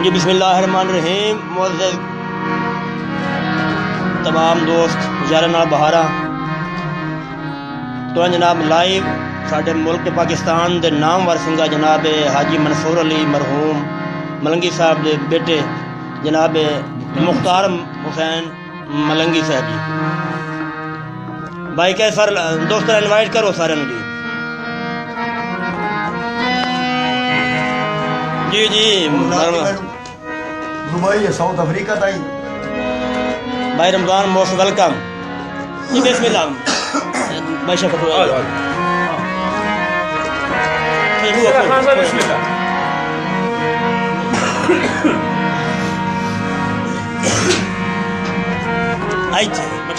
जी बिस्मिल्लाहिर्रहमानिर्रहीम। मुअज़्ज़ज़ तमाम दोस्त यारां नाल बहारा तो जनाब लाइव साडे मुल्क पाकिस्तान दे नामवर सिंगा जनाब हाजी मंसूर अली मरहूम मलंगी साहब दे बेटे जनाब मुख्तार हुसैन मलंगी साहब जी। भाई क्या सर दोस्तों इनवाइट करो सारे जी जी दुबई साउथ अफ्रीका ताई भाई रमजान मोस्ट वेलकम जी। बिस्मिल्लाह भाई शफकत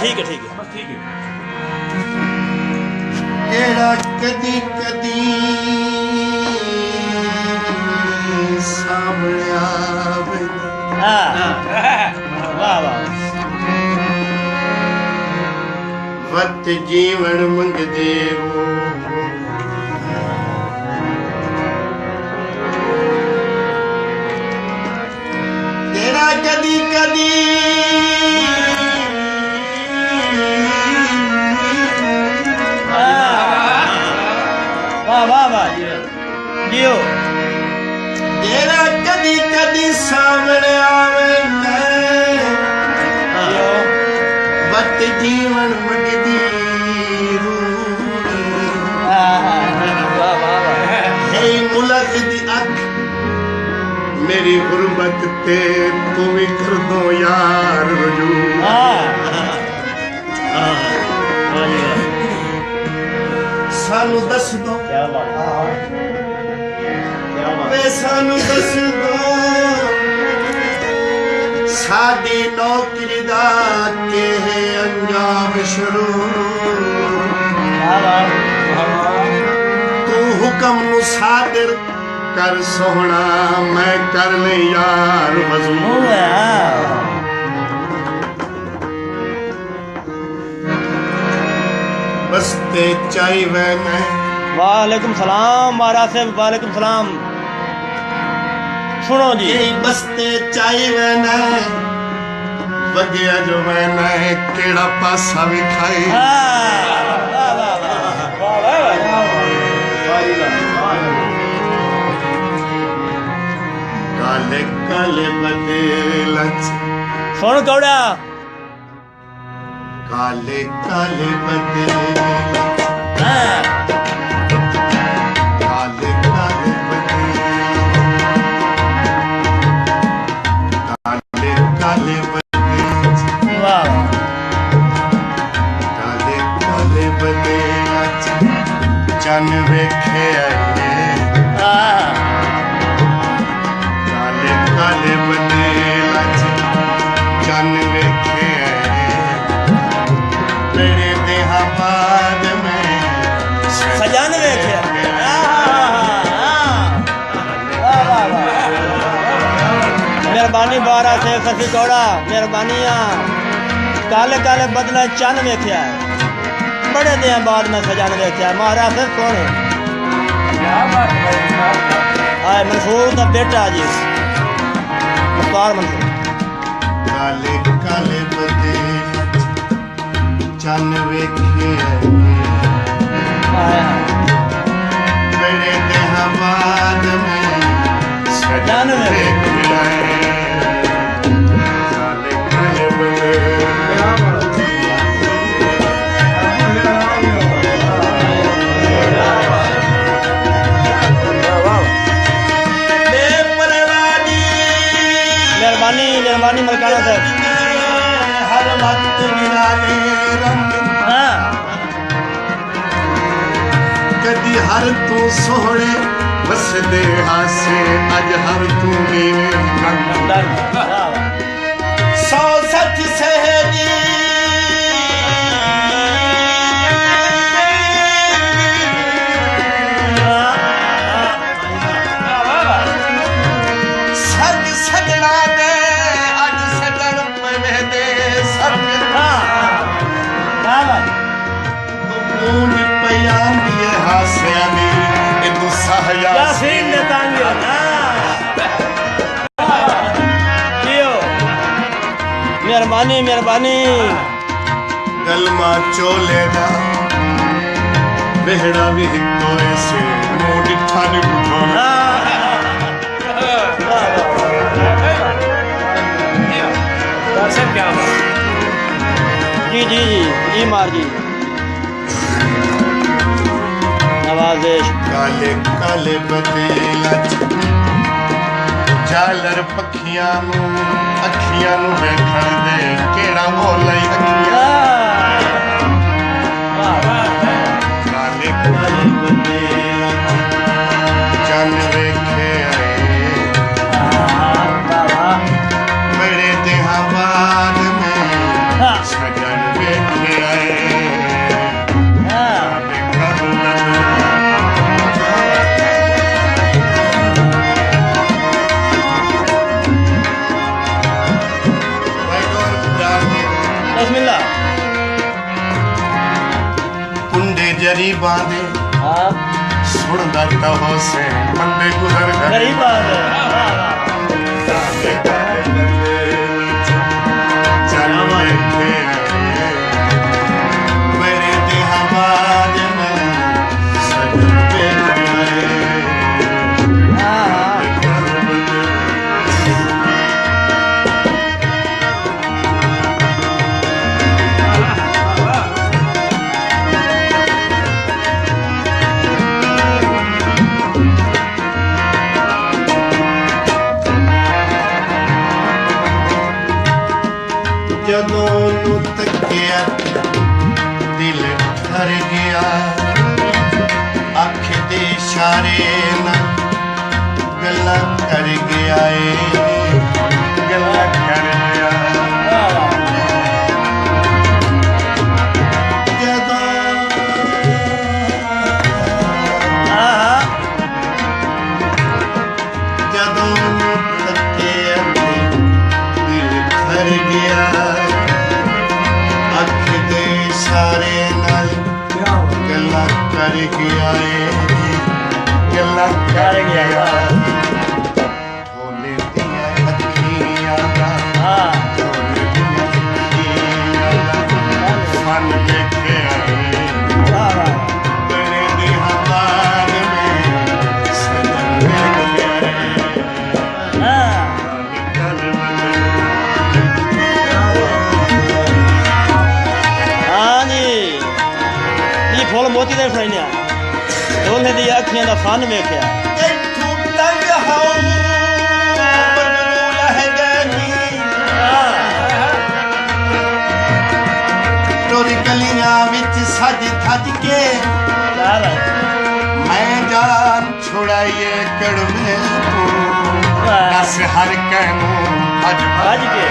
ठीक है केड़ा कदी कदी सामने आवे वाह वाह वत जीवन मंगदे हो केड़ा कदी कदी वाह वाह वाह जियो तेरा कदी कदी सामने आवे वत जीवन मंगदी हे मुल्क दी अख मेरी गुरबत ते तू भी कर दो यार रुजू सानू दस दो क्या बात वे सानू दस दो साडी नौकरी दा के है अंजाम शुरू तू हुक्म नु सादिर कर सोहना मैं कर ले यार वजू बसते चाहिए मैं वालेकुम सलाम महाराज साहब वालेकुम सलाम। सुनो जी बसते चाहिए ना वगिया जो मैंने केड़ा पासा भी खाई काले काले बदलच सुन कौड़ा काले काले बदलच काले काले काले बदलच वाह काले काले बदलच चन वेखे काले काले बदलच चन वेखे मेरे देहाबाद में सजान वेख्या मेहरबानी बारा से ससी कौड़ा मेहरबानियां काले काले बदला चन वेख्या बड़े दिन बाद में सजान वेख्या महाराज से सोने आए मंसूर का बेटा जी मुख्तार मंसूर काले काले बदे चन वेखे बड़े देहाबाद में सजन वेखे काले काले बदे मेहरबानी मलकाना साहब हर वक्त निराले रंग कदी हर तू सोहणे वसदे हासे अज हर तू नीवे सौ सच सहेली सज सजना दे अज सजन पवे दे सब मूंज पया हासिया दी तू सहया मेहरबानी मेहरबानी गलमा चोले दा बेहड़ा भी हिको ऐसे मुंह डिठा ने बुझोना जी जी जी जी मार जी नवाजिश काले काले बदला झालर पखियां नू अखियां नू वेखण दे केड़ा बोले अखियां काले काले बदला चन वेखे बड़े देहां बाद में सजन वेखे आए कुंडे जरी बांधे सुनदा कहो से बंदे गुजर गए चल वेखे मेरे देहाबाद में सजन वेखे जदों नू तकिया दिल ठर गया अख दे इशारे ना गल्ला कर गया गल्ला कर गया जदों नू तकिया दिल ठर गया सारे नाल गल्ला कर गया गल्ला कर गया भोले दिया अखियां दा भोले दिया अखियां दा मन देखे तेरे देहाबाद में सजन वेखे फुल मोती दे फड़ने दोले दी अखियां दा फन वेख्या तोरी गलियां विच सज धज के मैं जान छुड़ाइए कड़मे तू दस हर कहनू भज भज के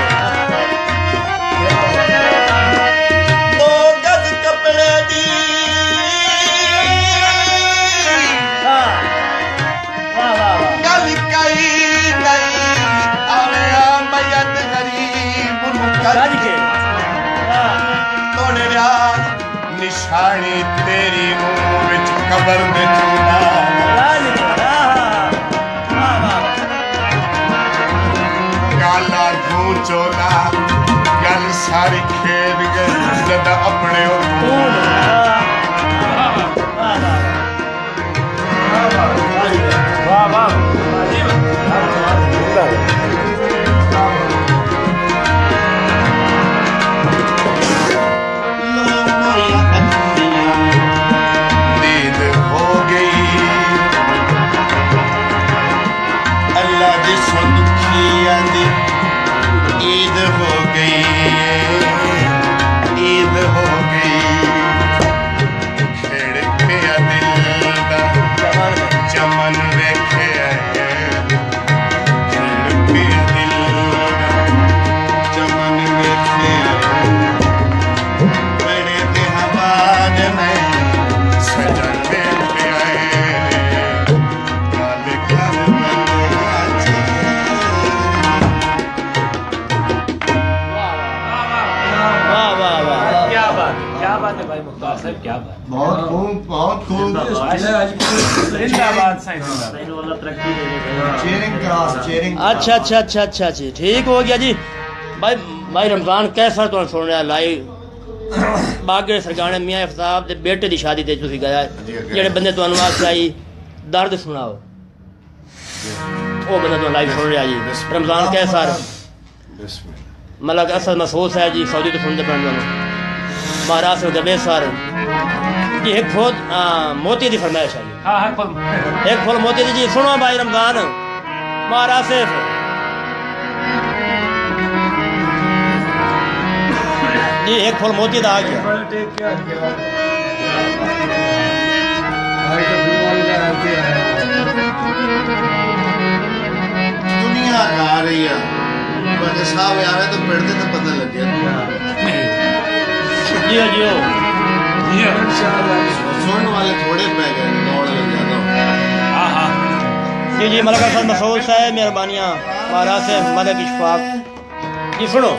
निशानी तेरी मुंह विच कबर दे चूना गाला धू चोला गल सारी खेद गए जदा अपने ईद हो गई खेड़ पिया दिल दा चमन वेखे खेड़ पिया दिल दा चमन वेखे बड़े देहाबाद में सजन वेखे काले काले क्या बात है भाई मुख्तार साहब, क्या बात। बहुत खूब बहुत खूब। जिंदाबाद साईं, चेयरिंग क्लास चेयरिंग। अच्छा अच्छा अच्छा अच्छा जी, ठीक हो गया जी भाई। भाई रमजान कैसा तो सुन रहा लाइव बागे सरगाने मियाँ अफ्ताब के बेटे की शादी ते तुसी गया जेड़े बंदे तुहानू आखिया जी दर्द सुनाओ वो बंदा तो लाइव सुन रहा जी रमजान कैसा मतलब असद महसूस है जी सऊदी तो सुनते पे महाराज गबे सर जी एक फौज मोती की फरमाइश है हाँ हाँ एक फुल मोती जी सुनो भाई रमजान महाराज से जी एक फुल मोती का आ गया दुनिया गा रही है पर साहब आवे तो पढ़ते तो पता लग गया जियो जियो सुनने वाले थोड़े पै गए दौड़ लग ज्यादा हाँ हाँ जी जी मलका सर मसूद साहब मेहरबानियाँ महाराज से मदद इशफाक जी सुनो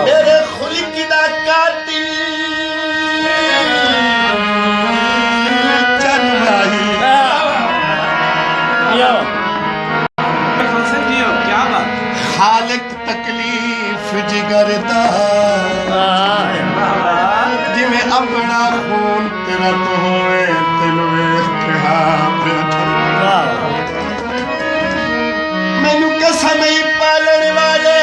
मेरे खुलिक दा कातिल चनवाही क्या बात खालिक तकलीफ जिगर दा जिवें अपना खून तेरा तो होए तेनू वेख मैनू कसम ही पालन वाले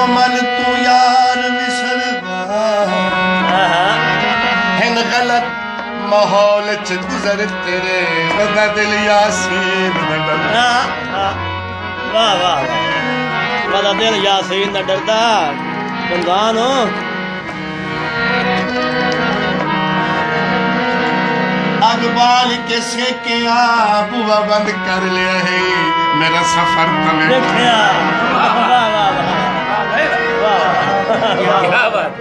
मन तू यार विसरदा हिन गलत माहौल च गुजर तेरे वदा दिल यासीन न डरदा वाह वाह वदा दिल यासीन न डरदा रमजान अग बाल के सेके बुआ बंद कर लिया है मेरा सफर तमे देखिया वाह वाह क्या बात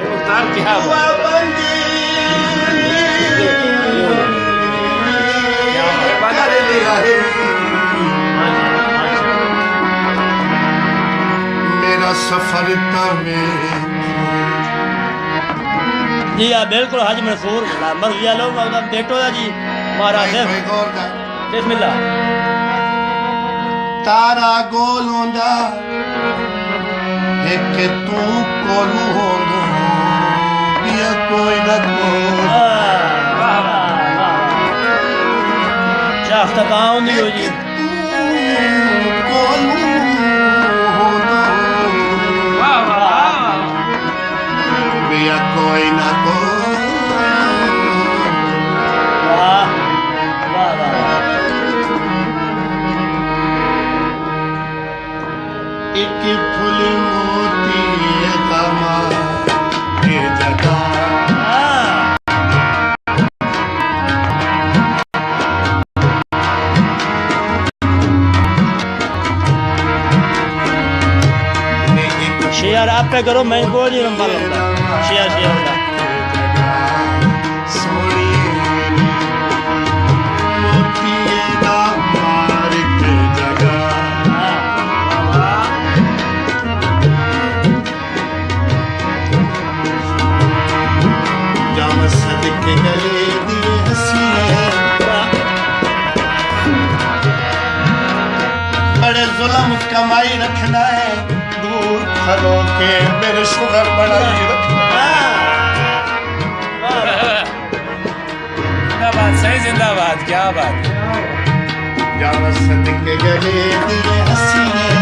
मुख्तार क्या बात बना ले लिया है मेरा सफर तमे जी हाँ बिल्कुल हाजी मंसूर मर्जिया लोग बेटो है जी महाराज बिस्मिल्लाह तारा गोल होंदा एक तू कोलू होंदो पिया कोई न कोल शाख्ता कहाँ होंदी हो जी तू कोलू होंदो पिया कोई न कोल वाह वाह वाह एक फूल मोती कमा के जगा शेयर आप पे करो मैं को नहीं रंबा लंबा शेयर शेयर का बड़े जुल्म कमाई रखना है दूर खलो के मेरे शुगर बनाई रखना जिंदाबाद सही जिंदाबाद क्या बात जाम सदके गले दिए हसीने